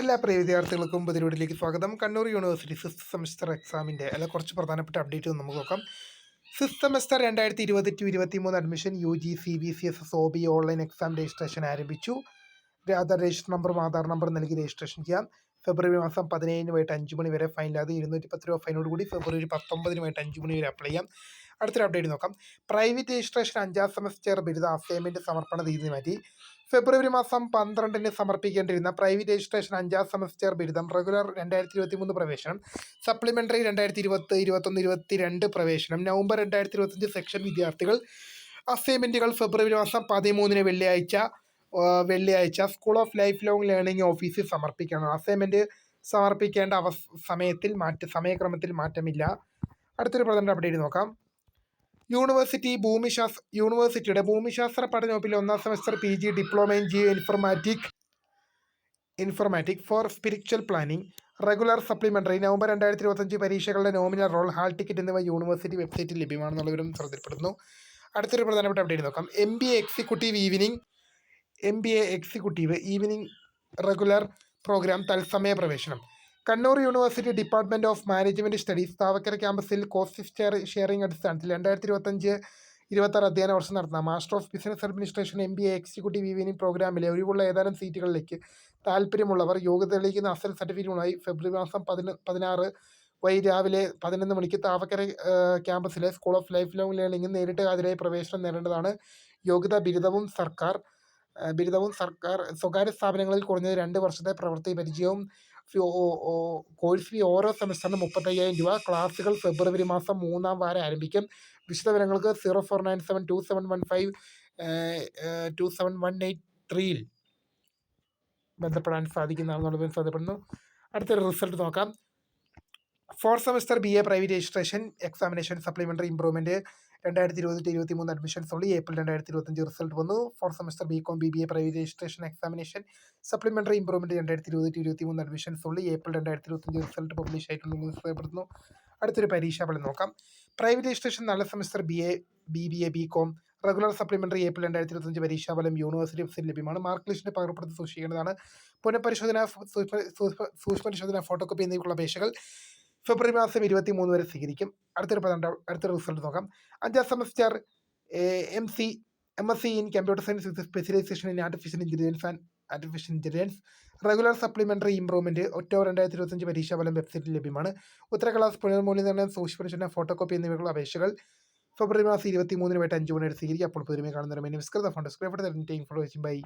എല്ലാ പ്രിയ വിദ്യാർത്ഥികൾക്കും പുതിയ സ്വാഗതം. കണ്ണൂർ യൂണിവേഴ്സിറ്റി സിക്സ്ത് സെമസ്റ്റർ എക്സാമിൻ്റെ കുറച്ച് പ്രധാനപ്പെട്ട അപ്ഡേറ്റ് നമുക്ക് നോക്കാം. Sixth semester 2020-23 admission UG CBCS OB online exam registration ആരംഭിച്ചു. ആധാർ രജിസ്റ്റർ നമ്പറും ആധാർ നമ്പറും നൽകി രജിസ്ട്രേഷൻ ചെയ്യാം. ഫെബ്രുവരി മാസം 17 വൈകിട്ട് 5 മണി വരെ, ഫൈനില്ലാതെ 210 രൂപ ഫൈനോട് കൂടി ഫെബ്രുവരി 19 വൈകിട്ട് 5 മണി വരെ അപ്ലൈ ചെയ്യാം. അടുത്തൊരു അപ്ഡേറ്റ് നോക്കാം. പ്രൈവറ്റ് രജിസ്ട്രേഷൻ 5ാം സെമസ്റ്റർ ബിരുദ അസൈൻമെൻറ്റ് സമർപ്പണ തീയതി മാറ്റി. ഫെബ്രുവരി മാസം 12 സമർപ്പിക്കേണ്ടിരുന്ന പ്രൈവറ്റ് രജിസ്ട്രേഷൻ 5ാം സെമസ്റ്റർ ബിരുദം റെഗുലർ 2023 പ്രവേശനം, സപ്ലിമെൻ്ററി 2020, 21, 22 പ്രവേശനം, നവംബർ 2025 സെക്ഷൻ വിദ്യാർത്ഥികൾ അസൈൻമെൻറ്റുകൾ ഫെബ്രുവരി മാസം 13 വെള്ളിയാഴ്ച school of life long learning ഓഫീസിൽ സമർപ്പിക്കണം. അസൈൻമെൻറ്റ് സമർപ്പിക്കേണ്ട സമയക്രമത്തിൽ മാറ്റമില്ല. അടുത്തൊരു പ്രധാന അപ്ഡേറ്റ് നോക്കാം. യൂണിവേഴ്സിറ്റിയുടെ ഭൂമിശാസ്ത്ര പഠന വകുപ്പിലെ 1ാം semester PG diploma in geo informatic for spiritual planning regular supplementary November 2025 പരീക്ഷകളുടെ നോമിനൽ റോൾ, ഹാൾ ടിക്കറ്റ് എന്നിവ യൂണിവേഴ്സിറ്റി വെബ്സൈറ്റിൽ ലഭ്യമാണെന്നുള്ളവരും ശ്രദ്ധയിൽപ്പെടുന്നു. അടുത്തൊരു പ്രധാനപ്പെട്ട അപ്ഡേറ്റ് നോക്കാം. MBA executive evening regular program തത്സമയ പ്രവേശനം. Kannur university department of management studies Thavakkara ക്യാമ്പസിൽ കോസ്റ്റ് ഷെയറിംഗ് അടിസ്ഥാനത്തിൽ 2025-26 അധ്യയന വർഷം നടത്തുന്ന master of business administration MBA executive evening പ്രോഗ്രാമിലെ ഒഴിവുള്ള ഏതാനും സീറ്റുകളിലേക്ക് താല്പര്യമുള്ളവർ യോഗ്യത തെളിയിക്കുന്ന അസൽ സർട്ടിഫിക്കറ്റുമായി ഫെബ്രുവരി മാസം 16 രാവിലെ 11 മണിക്ക് താവക്കര ക്യാമ്പസിലെ സ്കൂൾ ഓഫ് ലൈഫ് ലോങ് ലേണിംഗിൽ നേരിട്ട് ഹാജരായി പ്രവേശനം നേടേണ്ടതാണ്. യോഗ്യത ബിരുദവും സ്വകാര്യ സ്ഥാപനങ്ങളിൽ കുറഞ്ഞത് 2 വർഷത്തെ പ്രവൃത്തി പരിചയവും. കോഴ്സ് ഫീ ഓരോ സെമസ്റ്ററിന് 35,000 രൂപ. ക്ലാസുകൾ ഫെബ്രുവരി മാസം 3ാം വാരം ആരംഭിക്കും. വിശദവിവരങ്ങൾക്ക് 049727152718 ബന്ധപ്പെടാൻ സാധിക്കുന്നതാണെന്നുള്ളത് ശ്രദ്ധപ്പെടുന്നു. അടുത്തൊരു റിസൾട്ട് നോക്കാം. 4th semester BA private registration examination supplementary improvement 2020-23 admissions ഉള്ളി ഏപ്രിൽ 2025 റിസൾട്ട് വന്നു. 4th semester BCom BBA private registration examination supplementary improvement 2020-23 admissions ഉള്ളി ഏപ്രിൽ 2025 റിസൾട്ട് പബ്ലിഷ് ആയിട്ടുണ്ടെന്ന് ശ്രദ്ധപ്പെടുന്നു. അടുത്തൊരു പരീക്ഷാഫലം നോക്കാം. Private registration 4ാം semester BBA BCom regular supplementary April 2025 പരീക്ഷാഫലം university website ലഭ്യമാണ്. Mark ലിസ്റ്റിൻ്റെ പകർപ്പെടുത്തി സൂക്ഷിക്കേണ്ടതാണ്. സൂക്ഷ്മപരിശോധന photocopy എന്നിവയ്ക്കുള്ള അപേക്ഷകൾ ഫെബ്രുവരി മാസം 23 വരെ സ്വീകരിക്കും. അടുത്തൊരു റിസൾട്ട് നോക്കാം. 5ാം semester MSc in computer science with specialisation in artificial intelligence regular supplementary improvement October 2025 പരീക്ഷാഫലം വെബ്സൈറ്റിൽ ലഭ്യമാണ്. ഉത്തരക്ലാസ് പുനർമൂല്യനിർണ്ണയം സൂക്ഷ്മപരിശോധന ഫോട്ടോകോപ്പി എന്നിവയ്ക്കുള്ള അപേക്ഷകൾ ഫെബ്രുവരി മാസം 23 വൈകിട്ട് 5 മണി വരെ സ്വീകരിക്കും. അപ്പോൾ പുതുമയെ കാണുന്നവരും ഫോൺ ബൈ